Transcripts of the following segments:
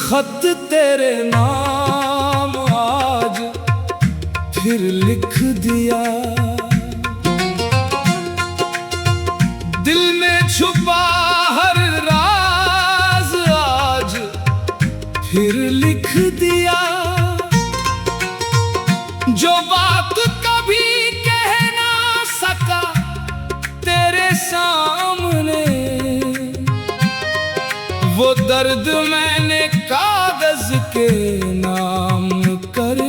खत तेरे नाम आज फिर लिख दिया, दिल में छुपा हर राज आज फिर लिख दिया। जो बात कभी कह ना सका तेरे सामने, वो दर्द मैंने कागज के नाम कर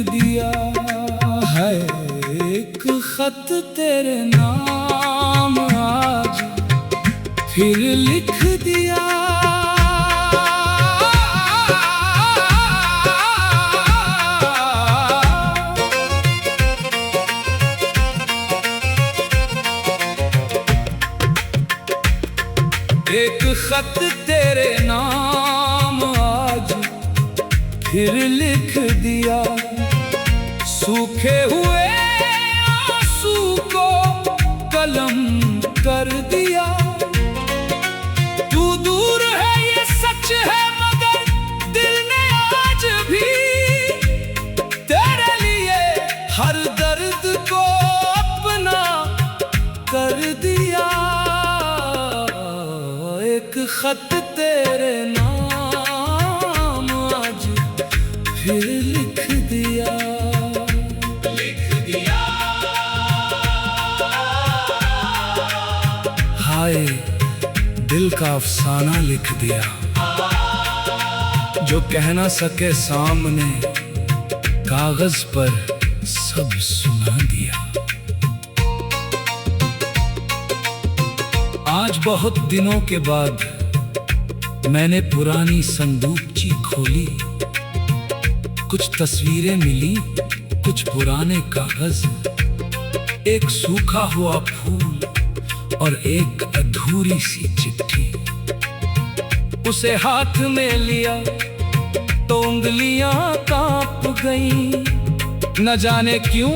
दिया है। एक खत तेरे नाम आज फिर लिख दिया। एक खत तेरे नाम आज फिर लिख दिया, सूखे हुए आंसू को कलम कर दिया। तू दूर है ये सच है, मगर दिल ने आज भी तेरे लिए हर दर्द को अपना कर दिया। एक खत तेरे नाम आज फिर लिख दिया, लिख दिया। हाय दिल का अफसाना लिख दिया, जो कह ना सके सामने कागज पर सब सुना दिया। आज बहुत दिनों के बाद मैंने पुरानी संदूकची खोली, कुछ तस्वीरें मिली, कुछ पुराने कागज, एक सूखा हुआ फूल और एक अधूरी सी चिट्ठी। उसे हाथ में लिया तो उंगलियां कांप गईं, न जाने क्यों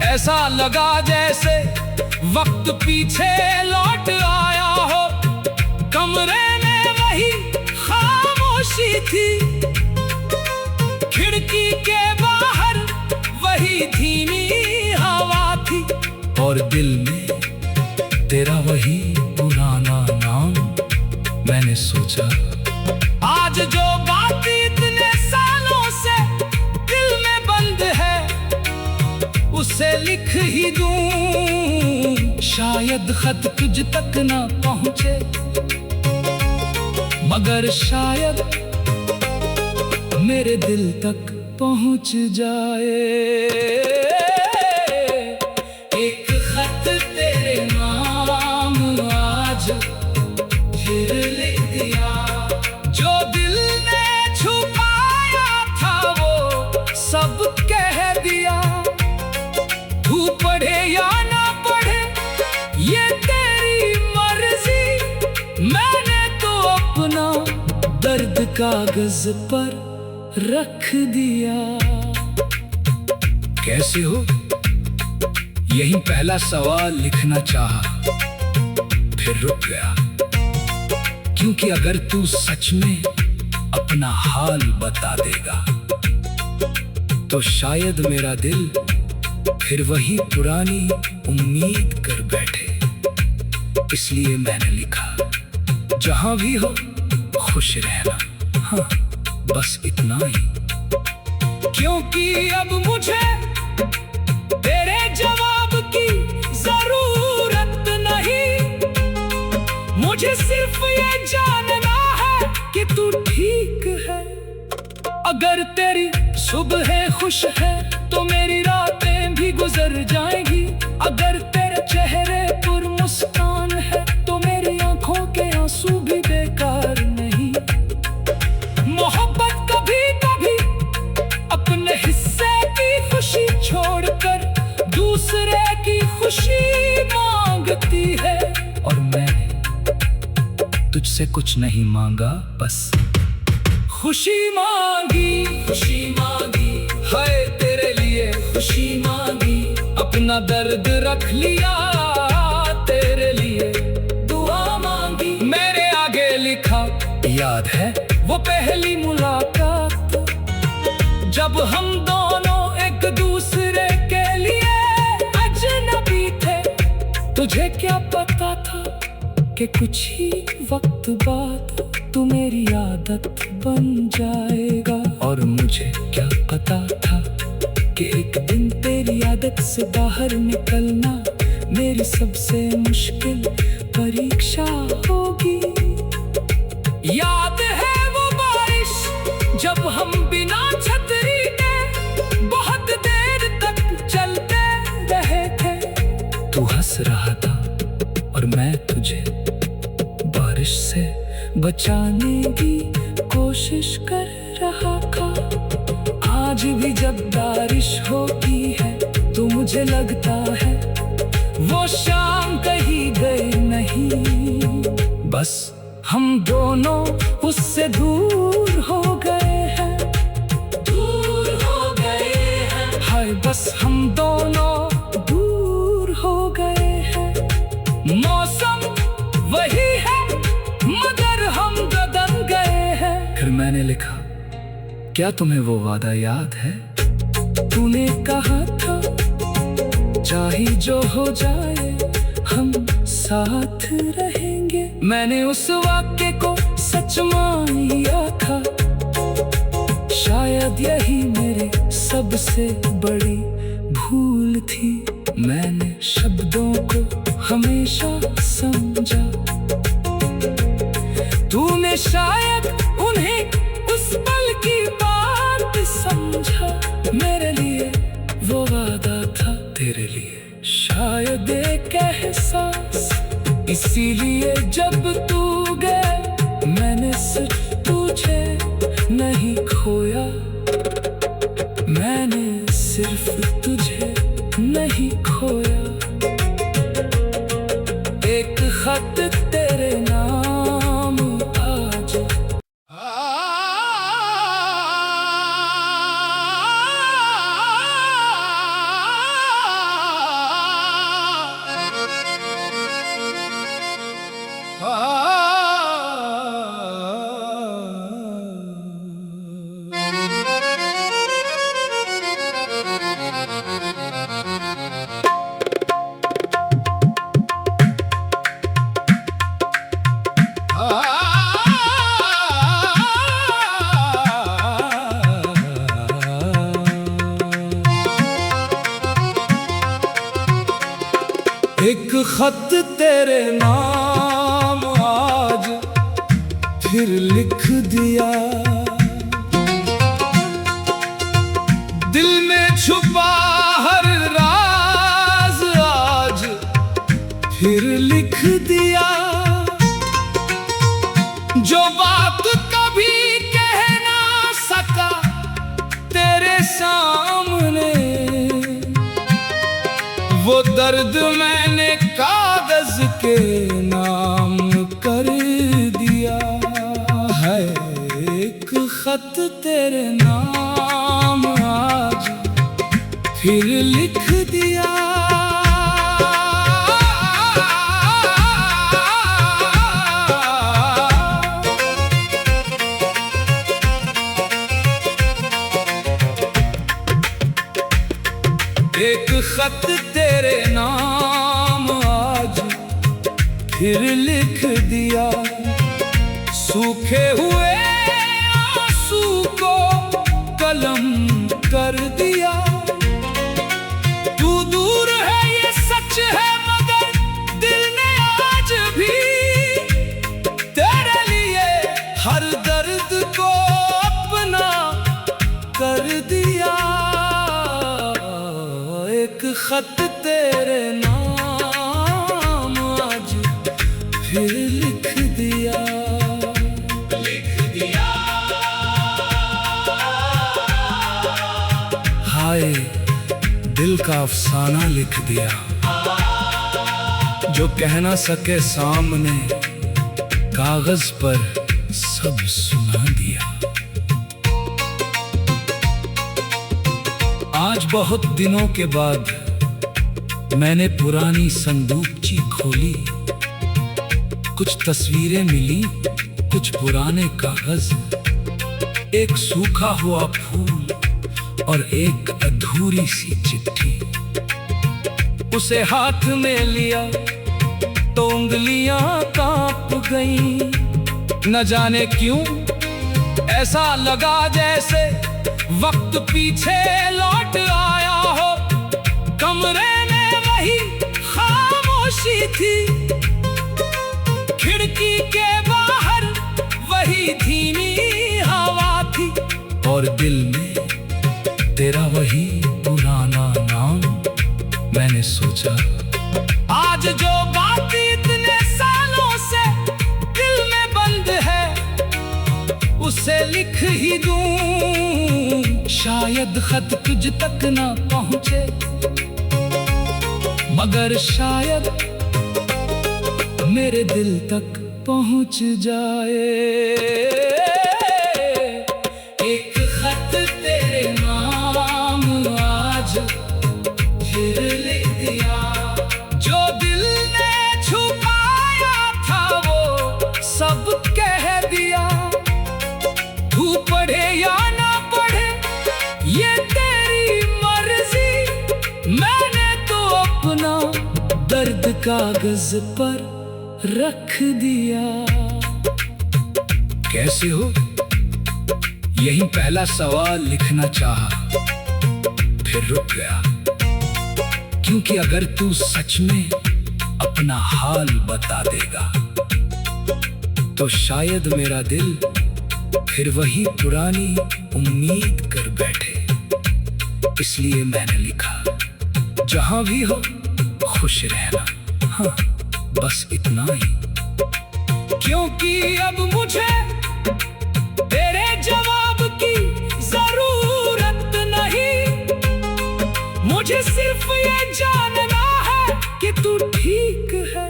ऐसा लगा जैसे वक्त पीछे लौट आया हो। कमरे में वही खामोशी थी, खिड़की के बाहर वही धीमी हवा थी, और दिल में तेरा वही पुराना नाम। मैंने सोचा आज जो बात इतने सालों से दिल में बंद है, उसे लिख ही दूं। शायद खत तुझ तक ना पहुंचे, मगर शायद मेरे दिल तक पहुंच जाए। एक खत तेरे नाम आज फिर लिख दिया, जो दिल ने छुपाया था वो सब कह दिया। तू पढ़े या ना पढ़े ये तेरी मर्जी, मैंने तो अपना दर्द कागज पर रख दिया। कैसे हो? यही पहला सवाल लिखना चाहा, फिर रुक गया, क्योंकि अगर तू सच में अपना हाल बता देगा तो शायद मेरा दिल फिर वही पुरानी उम्मीद कर बैठे। इसलिए मैंने लिखा, जहां भी हो खुश रहना, हाँ बस इतना ही। क्योंकि अब मुझे तेरे जवाब की जरूरत नहीं, मुझे सिर्फ ये जानना है कि तू ठीक है। अगर तेरी सुबह खुश है तो मेरी रातें भी गुजर जाएंगी। अगर तेरे चेहरे पर मुस्कान है तो मेरी आंखों के आंसू भी बेकार नहीं। मोहब्बत कभी कभी अपने हिस्से की खुशी छोड़कर दूसरे की खुशी मांगती है, और मैंने तुझसे कुछ नहीं मांगा, बस खुशी मांगी, खुशी मांगी है तेरे लिए, खुशी मांगी। अपना दर्द रख लिया तेरे लिए, दुआ मांगी। मेरे आगे लिखा याद है वो पहले पहली मुलाकात, जब हम दोनों एक दूसरे के लिए अजनबी थे। तुझे क्या पता था कि कुछ ही वक्त बाद तू मेरी आदत बन जाएगा, और मुझे क्या पता था कि एक दिन तेरी आदत से बाहर निकलना मेरी सबसे मुश्किल परीक्षा होगी। याद है वो बारिश जब हम बिना छतरी के बहुत देर तक चलते रहे थे। तू हंस रहा था और मैं तुझे बारिश से बचाने की कोशिश कर रहा था। आज भी जब बारिश होती है तो मुझे लगता है वो शाम कहीं गई नहीं, बस हम दोनों उससे दूर हो गए हैं, दूर हो गए हैं। हाय बस हम दोनों दूर हो गए हैं। मौसम वही है मगर हम बदल गए हैं। फिर मैंने लिखा, क्या तुम्हें वो वादा याद है? तूने कहा था चाहे जो हो जाए हम साथ रहेंगे। मैंने उस वाक्य को सच मान लिया था। शायद यही मेरी सबसे बड़ी भूल थी। मैंने शब्दों को हमेशा समझा, तूने शायद उन्हें उस पल की बात समझा। मेरे लिए वो वादा था, तेरे लिए शायद एक एहसास। इसीलिए जब तू गया मैंने सिर्फ तुझे नहीं खोया, मैंने सिर्फ तुझे नहीं खोया। एक खत तेरे नाम आज। एक खत तेरे नाम आज फिर लिख दिया, दिल में छुपा हर राज आज फिर लिख दिया। जो बात कभी कह ना सका तेरे सामने, वो दर्द मैंने कागज के नाम कर दिया है। एक खत तेरे नाम आज फिर लिख दिया। एक खत तेरे नाम आज फिर लिख दिया। सूखे हुए आंसू को कलम कर दिया। तू दूर है ये सच है मगर दिल ने आज भी तेरे लिए हर दर्द को अपना कर दिया। एक खत तेरे नाम आज फिर लिख दिया, लिख दिया। हाय दिल का अफसाना लिख दिया, जो कह ना सके सामने कागज पर सब सुना दिया। आज बहुत दिनों के बाद मैंने पुरानी संदूकची खोली। कुछ तस्वीरें मिली, कुछ पुराने कागज, एक सूखा हुआ फूल और एक अधूरी सी चिट्ठी। उसे हाथ में लिया तो उंगलियां कांप गईं। न जाने क्यों ऐसा लगा जैसे वक्त पीछे लौट आया हो। कमरे में वही खामोशी थी, खिड़की के बाहर वही धीमी हवा थी, और दिल में तेरा वही पुराना नाम। मैंने सोचा आज जो बात इतने सालों से दिल में बंद है उसे लिख ही दूं। शायद खत तुझ तक ना पहुंचे, मगर शायद मेरे दिल तक पहुंच जाए। एक खत तेरे नाम आज फिर लिख दिया। जो दिल ने छुपाया था वो सब कह दिया। तू पढ़े या ना पढ़े ये तेरी मर्जी, मैंने तो अपना दर्द कागज पर रख दिया। कैसे हो? यही पहला सवाल लिखना चाहा, फिर रुक गया। क्योंकि अगर तू सच में अपना हाल बता देगा तो शायद मेरा दिल फिर वही पुरानी उम्मीद कर बैठे। इसलिए मैंने लिखा, जहां भी हो खुश रहना, हाँ बस इतना ही। क्योंकि अब मुझे तेरे जवाब की जरूरत नहीं, मुझे सिर्फ ये जानना है कि तू ठीक है।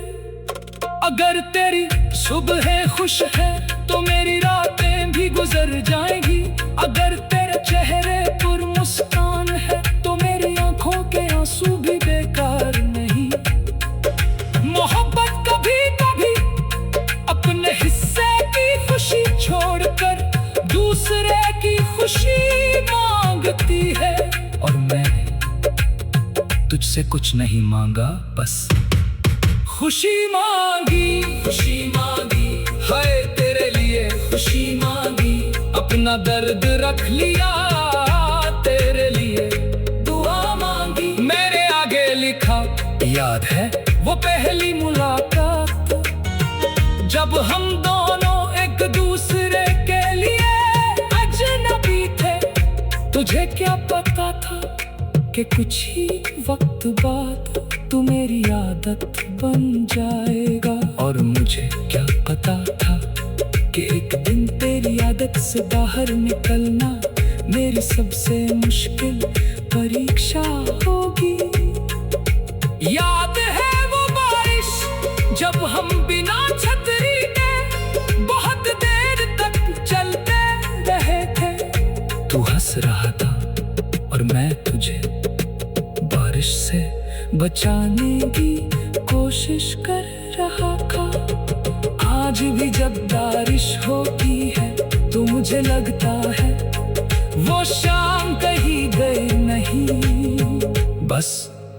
अगर तेरी सुबह खुश है तो मेरी रातें भी गुजर जाएंगी। अगर तेरे चेहरे पर मुस्कान है तो मेरी आंखों के आंसू भी बेकार नहीं। मोहब्बत कभी कभी अपने हिस्से की खुशी छोड़कर दूसरे की खुशी मांगती है। और मैंने तुझसे कुछ नहीं मांगा, बस खुशी मांगी। खुशी मांगी है तेरे लिए, खुशी मांगी। अपना दर्द रख लिया तेरे लिए, दुआ मांगी। मेरे आगे लिखा, याद है वो पहली मुलाकात जब हम दोनों एक दूसरे के लिए अजनबी थे। तुझे क्या पता था कि कुछ ही वक्त बाद तू मेरी आदत बन जाएगा। और मुझे क्या पता था कि एक दिन तेरी आदत से बाहर निकलना मेरी सबसे मुश्किल परीक्षा होगी। याद है वो बारिश जब हम बिना छतरी के बहुत देर तक चलते रहे थे। तू हंस रहा था और मैं तुझे बारिश से बचाने की कोशिश कर रहा था। आज भी जब बारिश होती है तो मुझे लगता है वो शाम कहीं गई नहीं। बस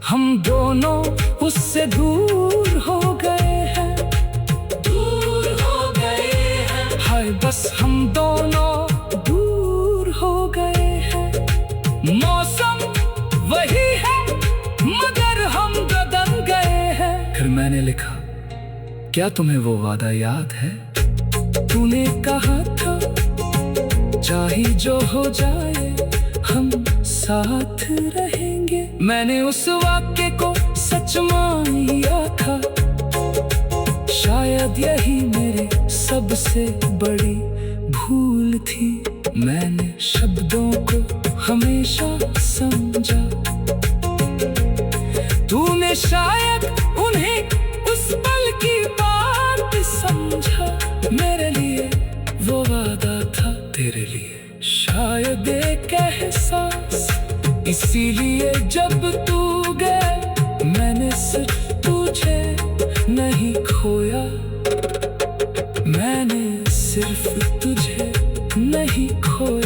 हम दोनों उससे दूर हो गए हैं, दूर हो गए हैं। हाय बस हम दोनों दूर हो गए हैं। मौसम वही है मगर हम बदल गए हैं। फिर मैंने लिखा, क्या तुम्हें वो वादा याद है? तूने कहा था चाहे जो हो जाए हम साथ रहेंगे। मैंने उस वाक्य को सच मान लिया था। शायद यही मेरे सबसे बड़ी भूल थी। मैंने शब्दों को हमेशा समझा, तूने शायद उन्हें उस पल की बात समझा। मेरे लिए वो वादा था, तेरे लिए शायद एक एहसास। इसीलिए जब तू गया मैंने सिर्फ तुझे नहीं खोया, मैंने सिर्फ तुझे नहीं खोया।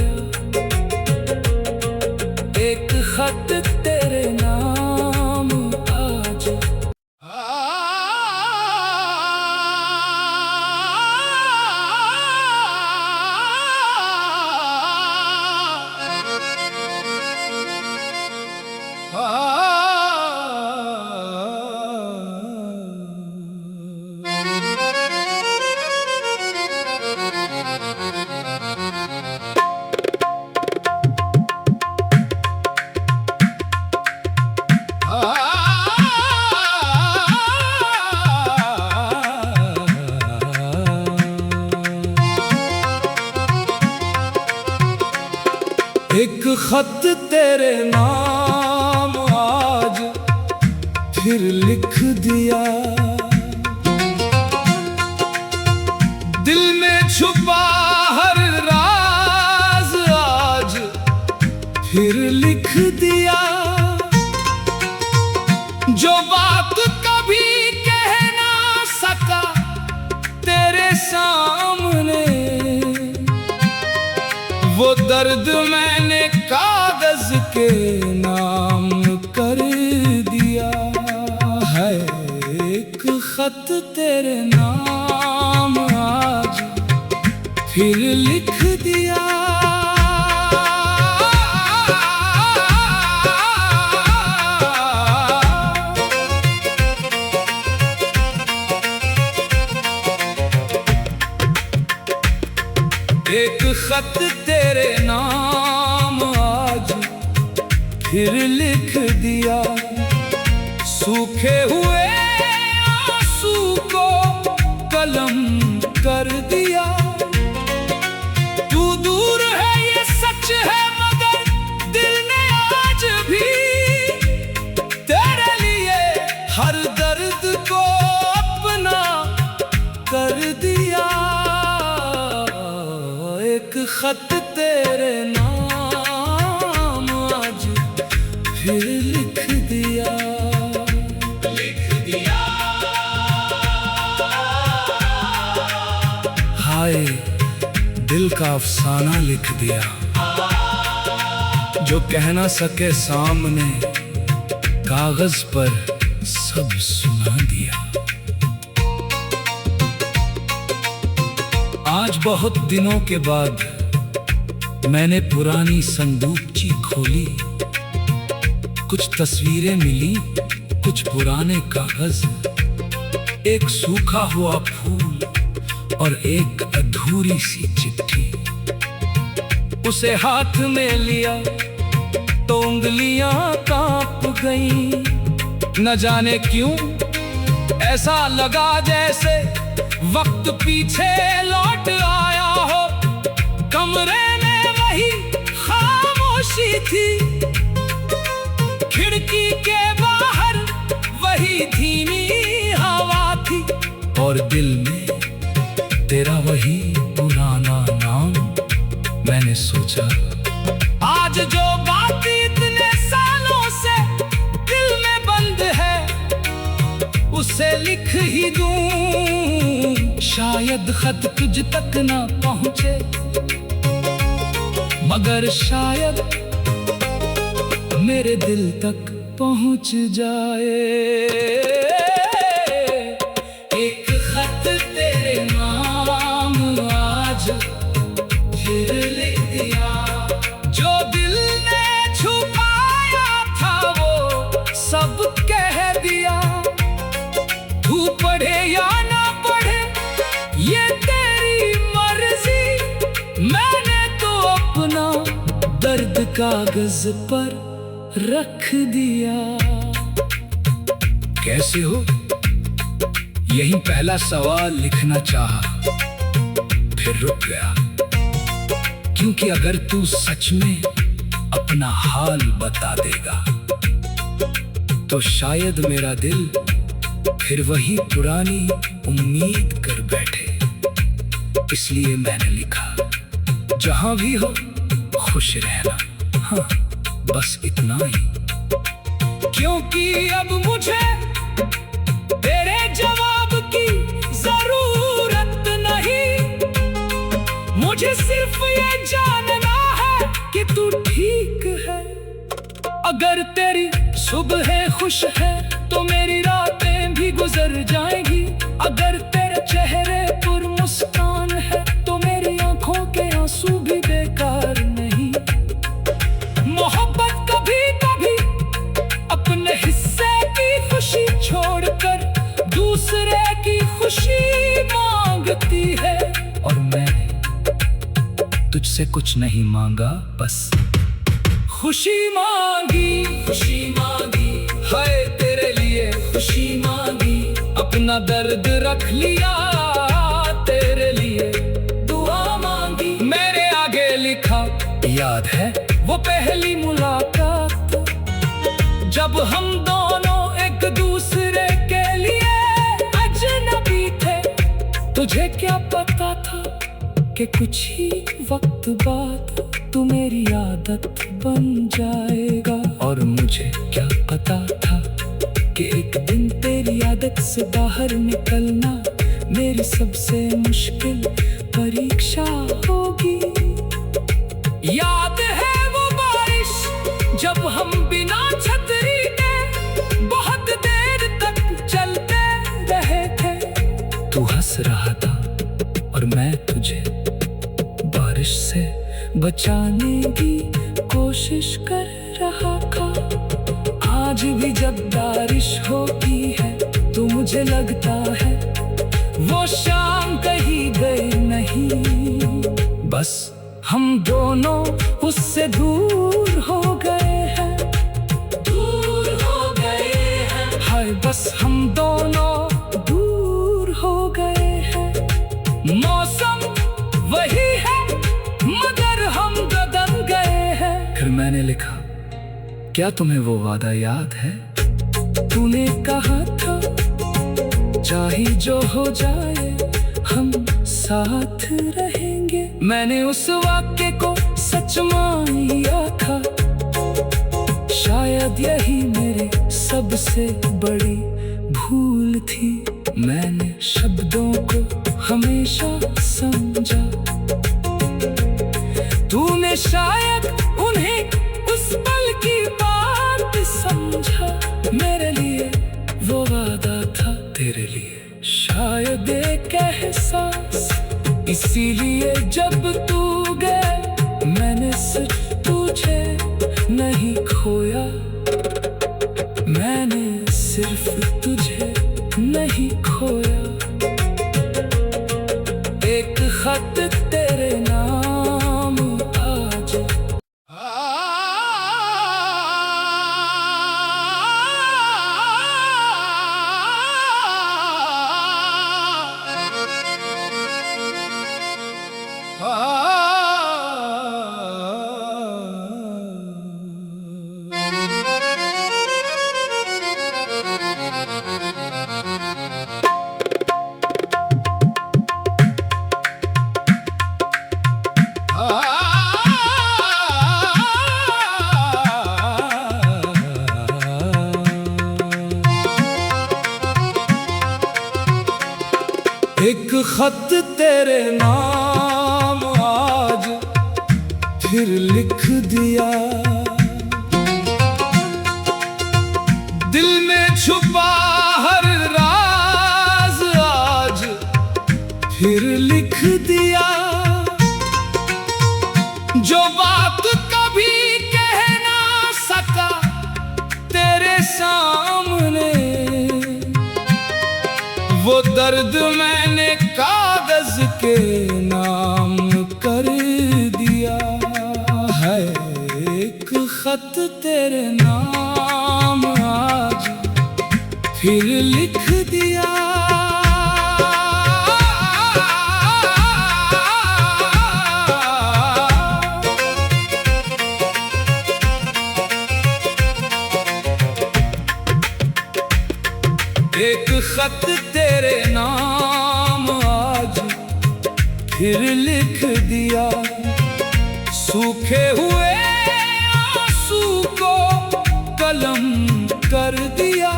खत तेरे नाम आज फिर लिख दिया, दिल में छुपा हर राज आज फिर लिख दिया। जो बात कभी कह ना सका तेरे सामने, वो दर्द मैंने कागज के नाम कर दिया है। एक खत तेरे नाम आज फिर लिख दिया। एक खत तेरे नाम आज फिर लिख दिया, सूखे हुए आंसू को कलम कर दिया। तू दूर है ये सच है, मगर दिल ने आज भी तेरे लिए हर दर्द को अपना कर दिया। एक खत तेरे नाम आज फिर लिख दिया, लिख दिया। हाय दिल का अफसाना लिख दिया, जो कह ना सके सामने कागज पर सब सुना दिया। आज बहुत दिनों के बाद मैंने पुरानी संदूकची खोली, कुछ तस्वीरें मिली, कुछ पुराने कागज, एक सूखा हुआ फूल और एक अधूरी सी चिट्ठी। उसे हाथ में लिया तो उंगलियां कांप गईं, न जाने क्यों ऐसा लगा जैसे वक्त पीछे लौट आया हो। कमरे में वही खामोशी थी, खिड़की के बाहर वही धीमी हवा थी, और दिल में तेरा वही पुराना नाम। मैंने सोचा आज जो बात इतने सालों से दिल में बंद है उसे लिख ही दूं। शायद खत तुझ तक ना पहुंचे, मगर शायद मेरे दिल तक पहुंच जाए। एक खत तेरे नाम आज फिर लिख दिया, जो दिल ने छुपाया था वो सब कह दिया। तू पढ़े या ना पढ़े ये तेरी मर्जी, मैंने तो अपना दर्द कागज पर रख दिया। कैसे हो? यही पहला सवाल लिखना चाहा, फिर रुक गया, क्योंकि अगर तू सच में अपना हाल बता देगा तो शायद मेरा दिल फिर वही पुरानी उम्मीद कर बैठे। इसलिए मैंने लिखा, जहां भी हो खुश रहना, हाँ बस इतना ही। क्योंकि अब मुझे तेरे जवाब की जरूरत नहीं, मुझे सिर्फ ये जानना है कि तू ठीक है। अगर तेरी सुबह खुश है तो मेरी रातें भी गुजर जाएंगी। अगर तेरे चेहरे पर मुस्कान है तो मेरी आंखों के आंसू भी बेकार नहीं। मोहब्बत कभी कभी अपने हिस्से की खुशी छोड़कर दूसरे की खुशी मांगती है, और मैंने तुझसे कुछ नहीं मांगा, बस खुशी मांगी, खुशी मांगी है तेरे लिए, खुशी मांगी। अपना दर्द रख लिया तेरे लिए, दुआ मांगी। मेरे आगे लिखा याद है वो पहले पहली मुलाकात, जब हम दोनों एक दूसरे के लिए अजनबी थे। तुझे क्या पता था कि कुछ ही वक्त बाद तू मेरी आदत बन जाएगा, और मुझे क्या पता था कि एक दिन तेरी आदत से बाहर निकलना मेरी सबसे मुश्किल परीक्षा होगी। याद है वो बारिश जब हम बिना छतरी के बहुत देर तक चलते रहे थे। तू हंस रहा था और मैं तुझे बारिश से बचाने की कोशिश कर रहा था। आज भी जब बारिश होती है तो मुझे लगता है वो शाम कहीं गई नहीं, बस हम दोनों उससे दूर हो गए हैं, दूर हो गए हैं। हाय बस हम दोनों दूर हो गए हैं। मौसम वही है मगर हम बदल गए हैं। फिर मैंने लिखा, क्या तुम्हें वो वादा याद है? तूने कहा था चाहे जो हो जाए हम साथ रहेंगे। मैंने उस वाक्य को सच मान लिया था। शायद यही मेरी सबसे बड़ी भूल थी। मैंने शब्दों को हमेशा समझा, तूने शायद उन्हें उस पल की बात समझा। मेरे लिए वो वादा था, तेरे लिए शायद एक एहसास। इसीलिए जब तू गया मैंने सिर्फ तुझे नहीं खोया, मैंने सिर्फ तुझे नहीं खोया। एक खत तेरे नाम आज। एक खत तेरे नाम आज फिर लिख दिया, दिल में छुपा हर राज आज फिर लिख दिया। जो बात कभी कह ना सका तेरे सामने, वो दर्द मैंने कागज के नाम कर दिया है। एक खत तेरे नाम आज फिर लिख दिया। एक खत तेरे नाम आज फिर लिख दिया। सूखे हुए आंसू को कलम कर दिया।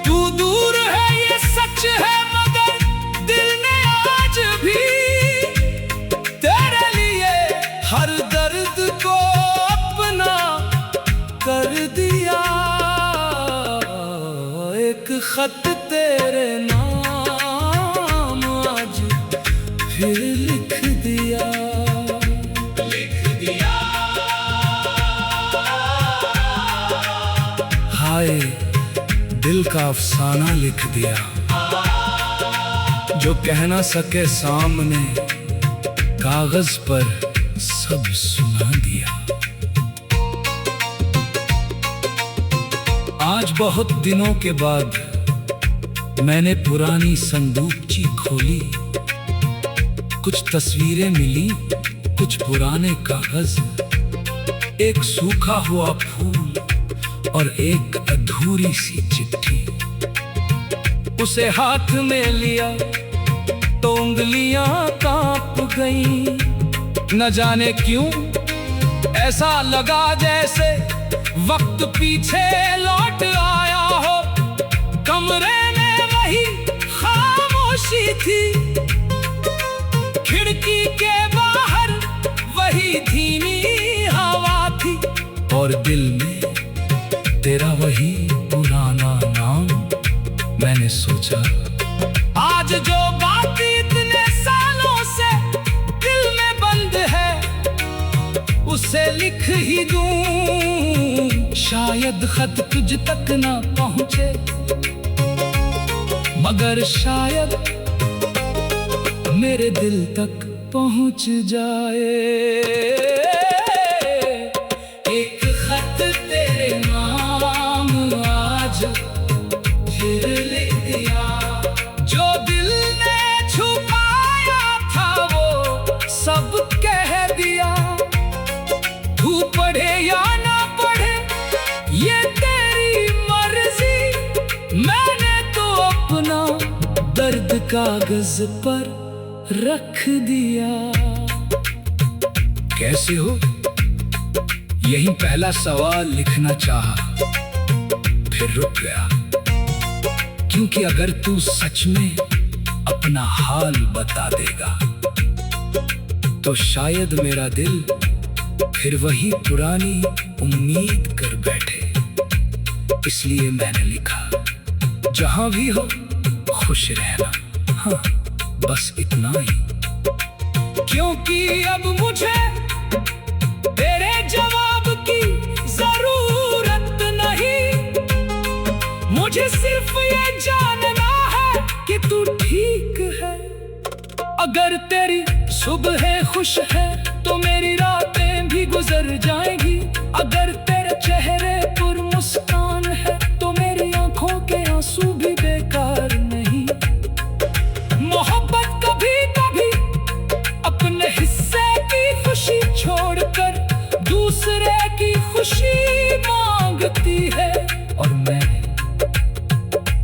तू दूर है ये सच है मगर दिल ने आज भी तेरे लिए हर दर्द को अपना कर दिया। एक खत तेरे नाम आज फिर लिख दिया, लिख दिया। हाय दिल का अफसाना लिख दिया, जो कह ना सके सामने कागज पर सब सुना दिया। आज बहुत दिनों के बाद मैंने पुरानी संदूकची खोली। कुछ तस्वीरें मिली, कुछ पुराने कागज। एक सूखा हुआ फूल और एक अधूरी सी चिट्ठी। उसे हाथ में लिया तो उंगलियां कांप गईं। न जाने क्यों ऐसा लगा जैसे वक्त पीछे लौट आया हो। कमरे में वही खामोशी थी, खिड़की के बाहर वही धीमी हवा थी, और दिल में तेरा वही पुराना नाम। मैंने सोचा आज जो बात इतने सालों से दिल में बंद है, उसे लिख ही दूं। शायद खत तुझ तक ना पहुंचे, मगर शायद मेरे दिल तक पहुंच जाए। एक खत तेरे नाम आज फिर लिख दिया। जो दिल ने छुपाया था वो सब कह दिया। तू पढ़े या ना पढ़े ये तेरी मर्जी, मैंने तो अपना दर्द कागज पर रख दिया। कैसे हो? यही पहला सवाल लिखना चाहा, फिर रुक गया। क्योंकि अगर तू सच में अपना हाल बता देगा, तो शायद मेरा दिल फिर वही पुरानी उम्मीद कर बैठे। इसलिए मैंने लिखा, जहां भी हो खुश रहना, हाँ बस इतना ही। क्योंकि अब मुझे तेरे जवाब की जरूरत नहीं, मुझे सिर्फ ये जानना है कि तू ठीक है। अगर तेरी सुबह खुश है तो मेरी रातें भी गुजर जाएंगी। अगर तेरे चेहरे पर मुस्कान है तो मेरी आंखों के आंसू भी बेकार नहीं। मोहब्बत कभी कभी अपने हिस्से की खुशी छोड़कर दूसरे की खुशी मांगती है। और मैंने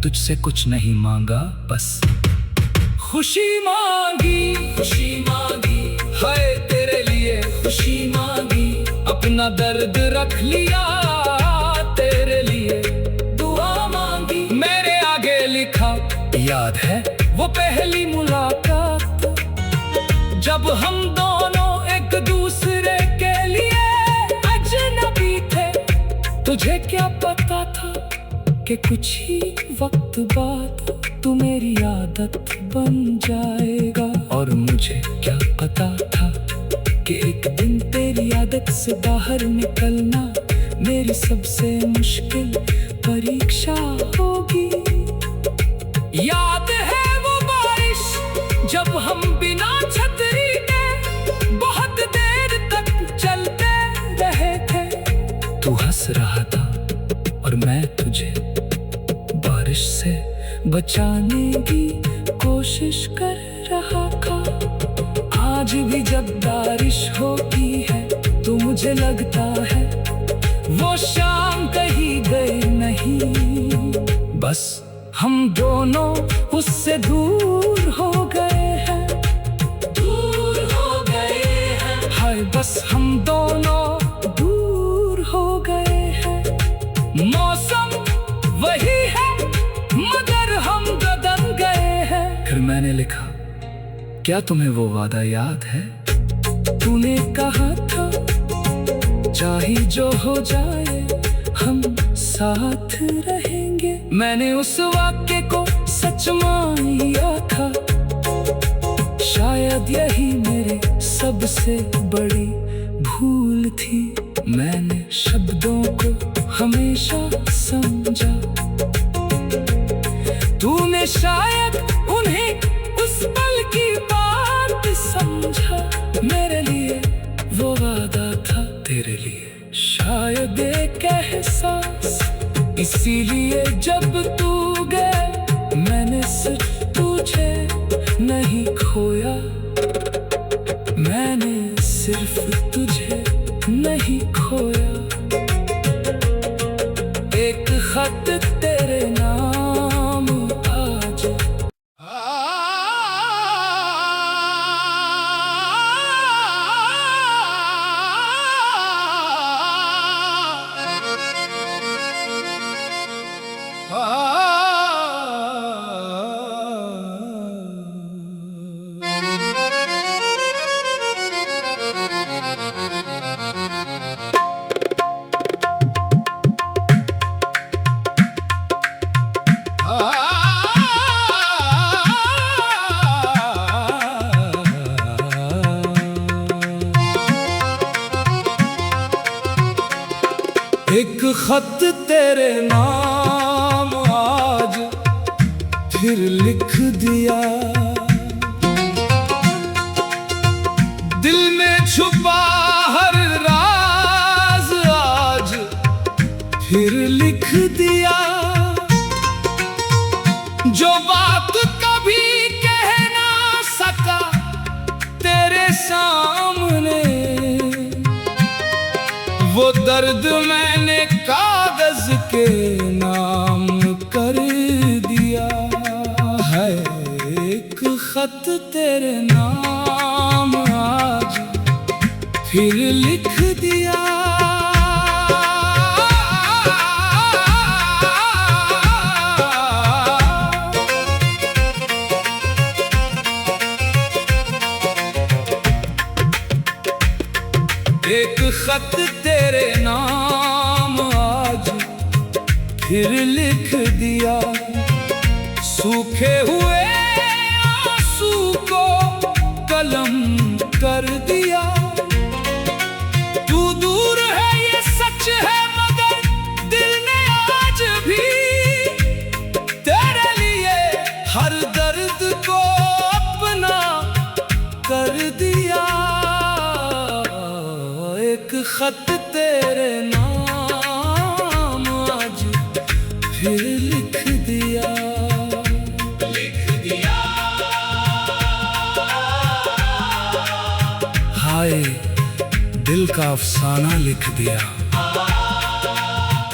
तुझसे कुछ नहीं मांगा, बस खुशी मांगी। खुशी मांगी है तेरे लिए, खुशी मांगी। अपना दर्द रख लिया तेरे लिए, दुआ मांगी। मेरे आगे लिखा, याद है वो पहली मुलाकात, जब हम दोनों एक दूसरे के लिए अजनबी थे। तुझे क्या पता था कि कुछ ही वक्त बाद तू मेरी आदत बन जाएगा। और मुझे क्या पता था कि एक दिन तेरी आदत से बाहर निकलना मेरी सबसे मुश्किल परीक्षा होगी। याद है वो बारिश जब हम बिना छतरी के बहुत देर तक चलते रहे थे। तू हंस रहा था और मैं तुझे बारिश से बचाने की कोशिश कर रहा था। आज भी जब बारिश होती है तो मुझे लगता है वो शाम कहीं गई नहीं। बस हम दोनों उससे दूर हो गए हैं, दूर हो गए हैं। हाय बस हम दोनों दूर हो गए हैं। मौसम वही है मगर हम बदल गए हैं। फिर मैंने लिखा, क्या तुम्हें वो वादा याद है? तूने कहा था चाहे जो हो जाए हम साथ रहेंगे। मैंने उस वाक्य को सच मान लिया था। शायद यही मेरी सबसे बड़ी भूल थी। मैंने शब्दों को हमेशा समझा, तूने शायद उन्हें उस पल की बात समझा। मेरे लिए वो वादा था, तेरे लिए शायद एक एहसास। इसीलिए जब तू गया मैंने सिर्फ तुझे नहीं खोया, मैंने सिर्फ तुझे नहीं खोया। एक खत तेरे नाम आज। एक खत तेरे नाम आज फिर लिख दिया। दिल में छुपा हर राज आज फिर लिख दिया। जो बात कभी कह ना सका तेरे सामने, वो दर्द मैंने कागज के नाम कर दिया है। एक खत तेरे नाम आज फिर लिख दिया। एक खत तेरे नाम आज फिर लिख दिया। सूखे हुए आंसू को कलम कर दिया। तू दूर है ये सच है, मगर दिल ने आज भी तेरे लिए हर दर्द को अपना कर दिया। एक खत तेरे नाम आज फिर लिख दिया। लिख दिया। हाय दिल का अफसाना लिख दिया,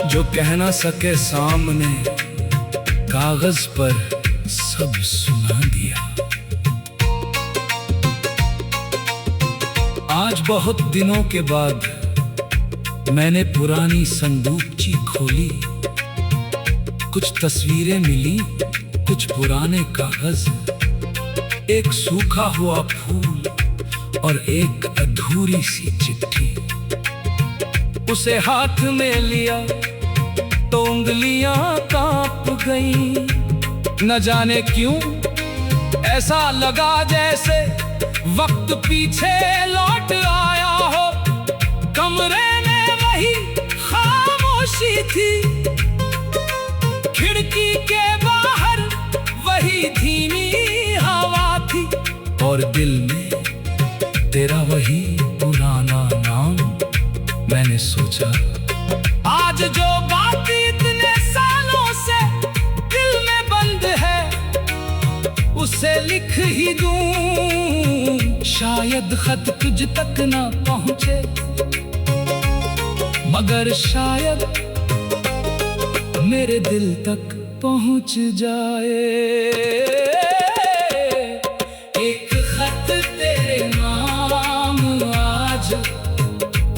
जो कह ना सके सामने कागज पर सब सुना दिया। आज बहुत दिनों के बाद मैंने पुरानी संदूकची खोली। कुछ तस्वीरें मिली, कुछ पुराने कागज, एक सूखा हुआ फूल और एक अधूरी सी चिट्ठी। उसे हाथ में लिया तो उंगलियां कांप गईं। न जाने क्यों ऐसा लगा जैसे वक्त पीछे लौट आया हो। कमरे में वही खामोशी थी, खिड़की के बाहर वही धीमी हवा थी, और दिल में तेरा वही पुराना नाम। मैंने सोचा आज जो बात इतने सालों से दिल में बंद है, उसे लिख ही दूं। शायद खत तुझ तक ना पहुंचे, मगर शायद मेरे दिल तक पहुंच जाए। एक खत तेरे नाम आज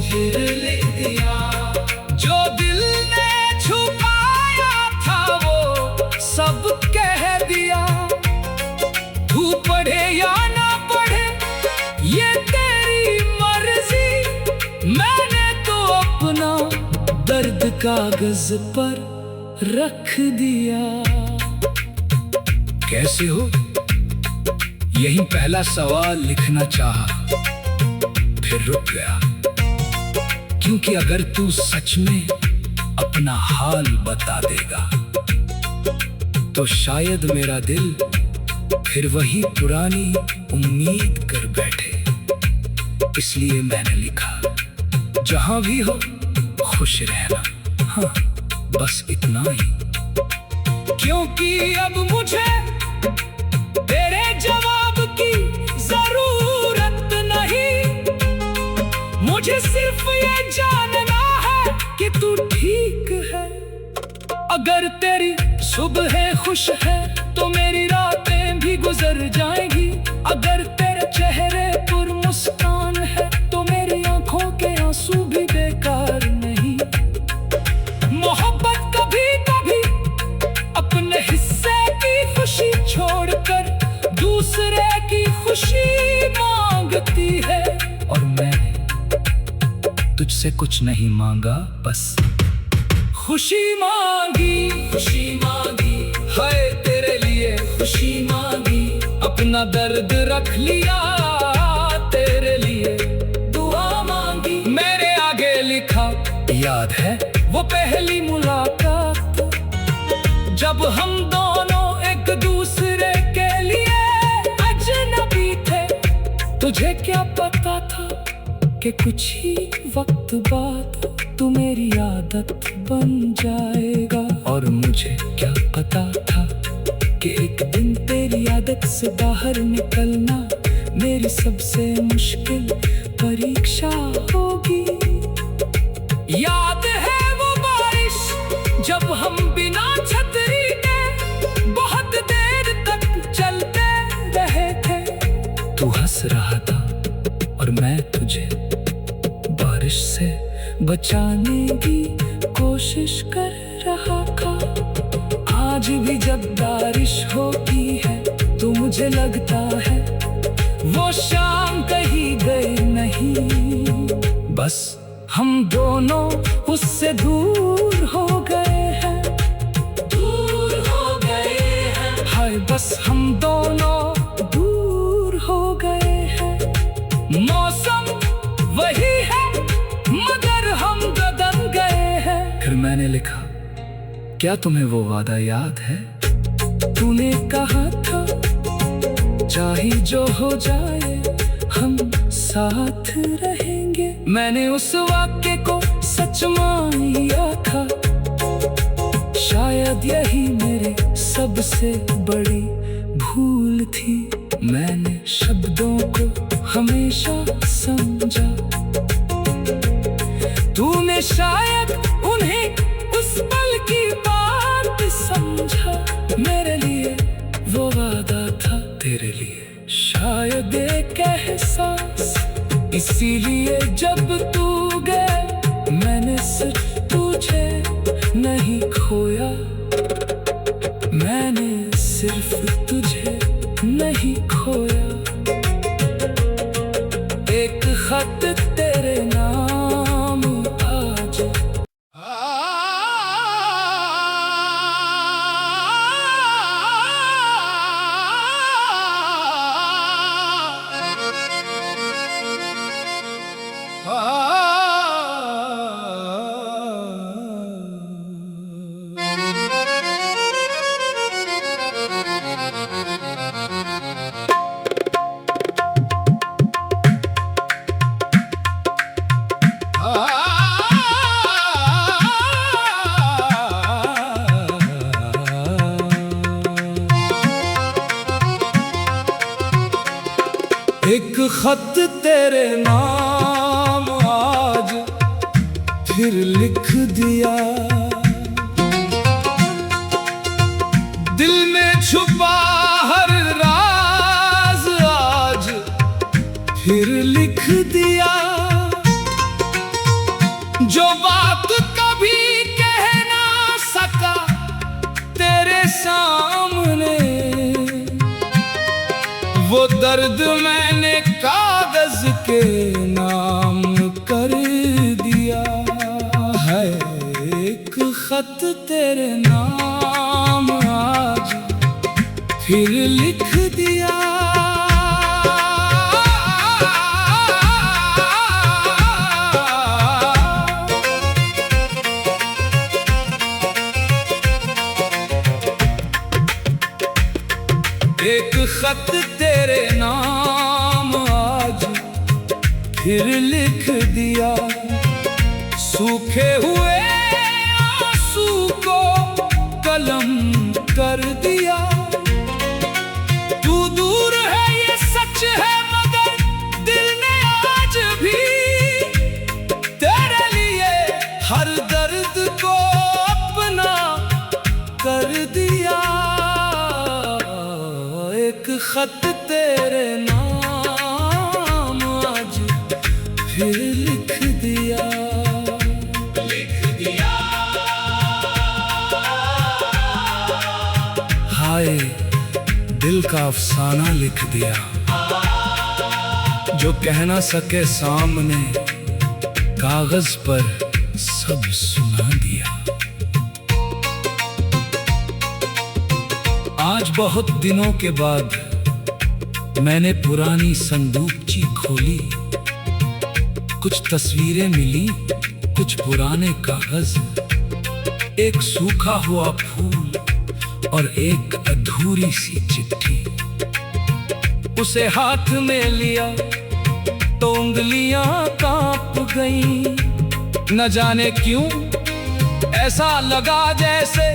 फिर लिख दिया। जो दिल ने छुपाया था वो सब कह दिया। तू पढ़े या ना पढ़े ये तेरी मर्जी, मैंने तो अपना दर्द कागज पर रख दिया। कैसे हो? यही पहला सवाल लिखना चाहा, फिर रुक गया। क्योंकि अगर तू सच में अपना हाल बता देगा, तो शायद मेरा दिल फिर वही पुरानी उम्मीद कर बैठे। इसलिए मैंने लिखा, जहां भी हो खुश रहना, हाँ बस इतना ही। क्योंकि अब मुझे तेरे जवाब की जरूरत नहीं, मुझे सिर्फ ये जानना है कि तू ठीक है। अगर तेरी सुबह खुश है तो मेरी रातें भी गुजर जाएंगी। अगर तेरे चेहरे पर मुस्कान है तो मेरी आंखों के आंसू भी बेकार नहीं। मोहब्बत कभी कभी अपने हिस्से की खुशी छोड़कर दूसरे की खुशी मांगती है। और मैंने तुझसे कुछ नहीं मांगा, बस खुशी मांगी, खुशी मांगी है तेरे लिए, खुशी मांगी। अपना दर्द रख लिया तेरे लिए, दुआ मांगी। मेरे आगे लिखा याद है वो पहली मुलाकात, जब हम दोनों एक दूसरे के लिए अजनबी थे। तुझे क्या पता था कि कुछ ही वक्त बाद तू मेरी आदत बन जाएगा। और मुझे क्या पता था कि एक दिन तेरी आदत से बाहर निकलना मेरी सबसे मुश्किल परीक्षा होगी। याद है वो बारिश जब हम बिना छतरी के बहुत देर तक चलते रहे थे। तू हंस रहा था और मैं तुझे बारिश से बचाने की कोशिश कर रहा था। आज भी जब बारिश होती है तो मुझे लगता है वो शाम कहीं गई नहीं। बस हम दोनों उससे दूर हो गए हैं, दूर हो गए हैं। हाय बस हम दोनों दूर हो गए हैं। मौसम वही है मगर हम बदल गए हैं। फिर मैंने लिखा, क्या तुम्हें वो वादा याद है? तूने कहा था चाहे जो हो जाए हम साथ रहेंगे। मैंने उस वाक्य को सच मान लिया था। शायद यही मेरे सबसे बड़ी भूल थी। मैंने शब्दों को हमेशा समझा, तूने शायद उन्हें उस पल की बात समझा। मेरे लिए वो वादा था, तेरे लिए शायद एक एहसास। इसीलिए जब तू गया मैंने सिर्फ तुझे नहीं खोया, मैंने सिर्फ तुझे नहीं खोया। एक खत तेरे नाम आज एक खत तेरे नाम आज फिर लिख दिया। दिल में छुपा हर राज आज फिर लिख दिया। जो बात कभी कह ना सका तेरे सामने, वो दर्द मैंने कागज के नाम कर दिया है। एक खत तेरे नाम आज फिर लिख दिया। एक खत तेरे नाम आज फिर लिख दिया। सूखे हुए आंसू को कलम कर दिया। तू दूर है ये सच है मगर दिल ने आज भी तेरे खत तेरे नाम आज फिर लिख दिया, हाय दिल का अफसाना लिख दिया, जो कह ना सके सामने कागज पर सब सुना दिया। आज बहुत दिनों के बाद मैंने पुरानी संदूकची खोली, कुछ तस्वीरें मिली, कुछ पुराने कागज, एक सूखा हुआ फूल और एक अधूरी सी चिट्ठी। उसे हाथ में लिया तो उंगलियां कांप गईं, न जाने क्यों ऐसा लगा जैसे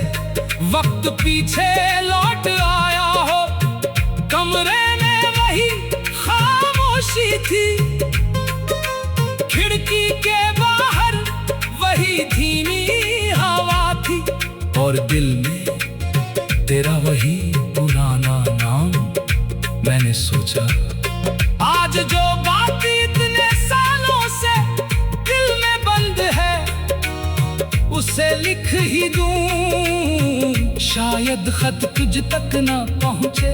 वक्त पीछे लौट आया हो। कमरे में वही खामोशी थी, खिड़की के बाहर वही धीमी हवा थी, और दिल में तेरा वही पुराना नाम। मैंने सोचा आज जो बात इतने सालों से दिल में बंद है उसे लिख ही दूं। शायद खत तुझ तक ना पहुंचे,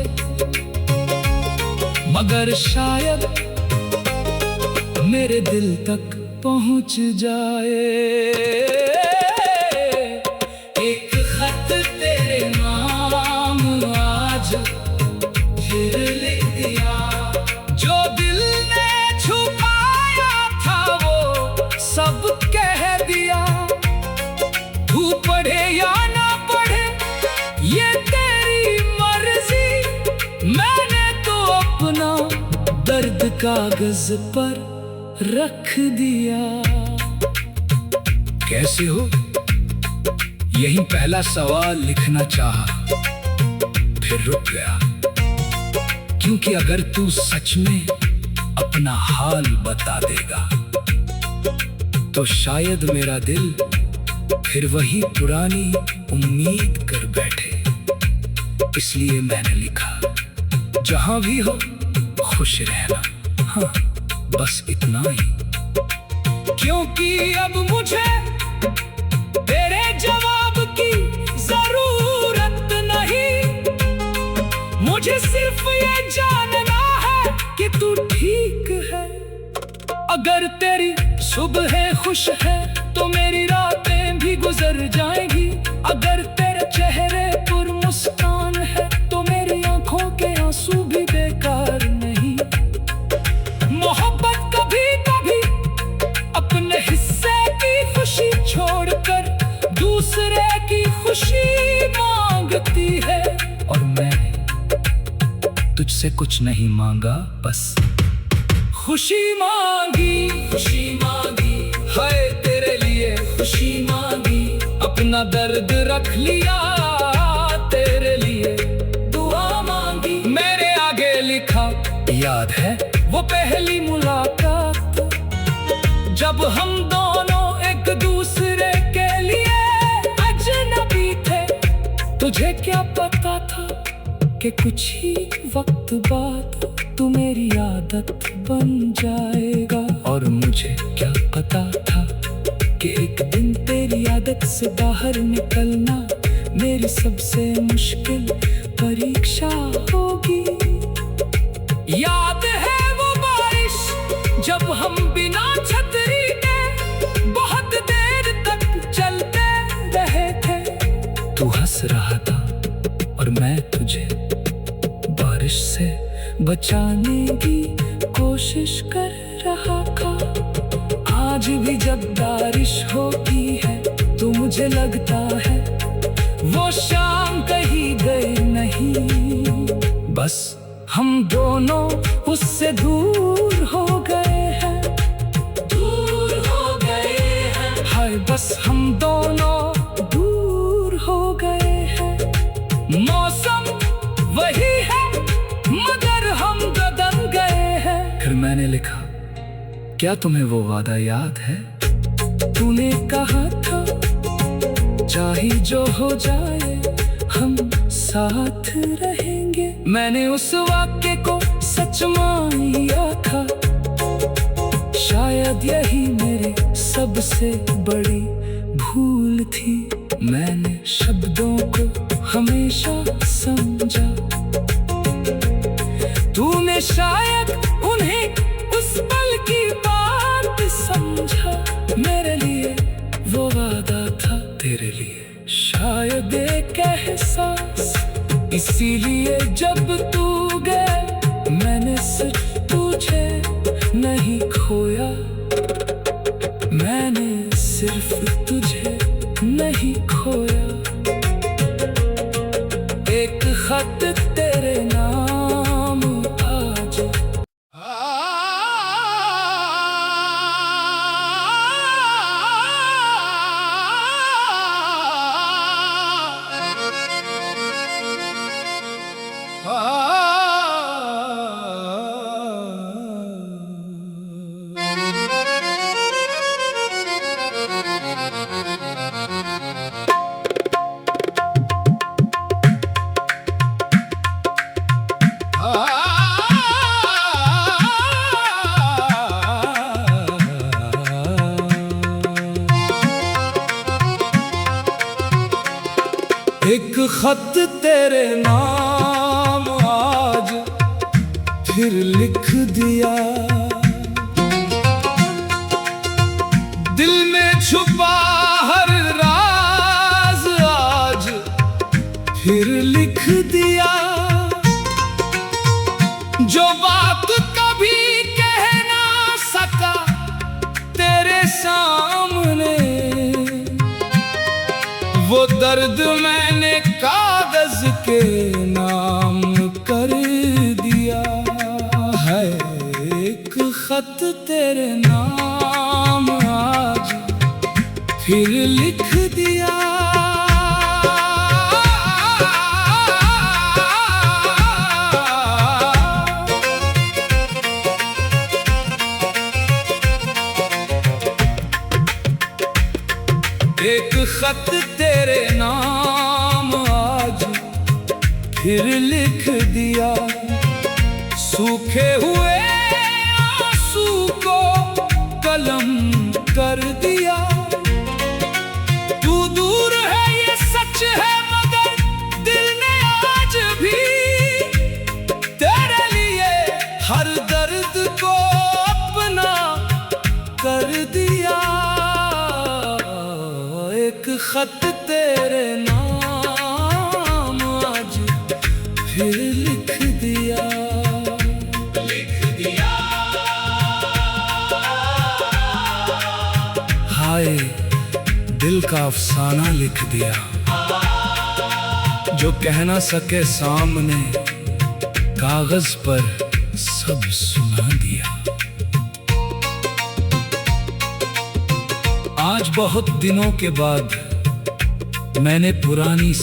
मगर शायद मेरे दिल तक पहुंच जाए। एक खत तेरे नाम आज फिर लिख दिया, जो दिल ने छुपाया था वो सब कह दिया। तू पढ़े या ना पढ़े ये तेरी मर्जी, मैंने तो अपना दर्द कागज पर रख दिया। कैसे हो, यही पहला सवाल लिखना चाहा, फिर रुक गया, क्योंकि अगर तू सच में अपना हाल बता देगा तो शायद मेरा दिल फिर वही पुरानी उम्मीद कर बैठे। इसलिए मैंने लिखा, जहां भी हो खुश रहना, हाँ बस इतना ही। क्योंकि अब मुझे तेरे जवाब की जरूरत नहीं, मुझे सिर्फ ये जानना है कि तू ठीक है। अगर तेरी सुबह खुश है तो मेरी रातें भी गुजर जाएंगी। अगर तेरे चेहरे पर मुस्कान है तो मेरी आंखों के आंसू भी बेकार नहीं। मोहब्बत कभी कभी अपने हिस्से की खुशी छोड़कर दूसरे की खुशी मांगती है, और मैंने तुझसे कुछ नहीं मांगा, बस खुशी मांगी, खुशी मांगी, हाय तेरे लिए खुशी मांगी। अपना दर्द रख लिया, तेरे लिए दुआ मांगी। मेरे आगे लिखा, याद है वो पहली मुलाकात, जब हम दोनों एक दूसरे के लिए अजनबी थे। तुझे क्या पता था कि कुछ ही वक्त बाद तू मेरी आदत बन जाएगा, और मुझे क्या पता था कि एक दिन तेरी आदत से बाहर निकलना मेरी सबसे मुश्किल परीक्षा होगी। याद है वो बारिश जब हम बिना छतरी के बहुत देर तक चलते रहे थे। तू हंस रहा था और मैं तुझे बारिश से बचाने की कोशिश कर रहा था। आज भी जब बारिश होती है तो मुझे लगता है वो शाम कहीं गई नहीं, बस हम दोनों उससे दूर हो गए हैं, दूर हो गए हैं। हाय बस हम दोनों दूर हो गए हैं। मौसम वही है मगर हम बदल गए हैं। फिर मैंने लिखा, क्या तुम्हें वो वादा याद है? तूने कहा था चाहे जो हो जाए हम साथ रहेंगे। मैंने उस वाक्य को सच मान लिया था। शायद यही मेरी सबसे बड़ी भूल थी। मैंने शब्दों को हमेशा समझा, तूने शायद उन्हें उस पल की बात समझा। मेरे लिए वो वादा था, तेरे लिए शायद एक एहसास। इसीलिए जब तू गया मैंने सिर्फ तुझे नहीं खोया, मैंने सिर्फ तुझे नहीं खोया। एक खत तेरे नाम आज। एक खत तेरे नाम आज फिर लिख दिया, दिल में छुपा हर राज आज फिर लिख दिया। जो बात कभी कह ना सका तेरे सामने, वो दर्द मैंने कागज के नाम कर दिया है। एक खत तेरे नाम आज फिर लिख दिया। एक खत तेरे नाम आज फिर लिख दिया। सूखे हुए आंसू को कलम कर दिया। तू दूर है ये सच है, मगर दिल ने आज भी तेरे लिए हर दर्द को अपना कर दिया। एक खत तेरे नाम आज फिर लिख दिया, लिख दिया। हाय दिल का अफसाना लिख दिया, जो कह ना सके सामने कागज पर सब सुना दिया। आज बहुत दिनों के बाद मैंने पुरानी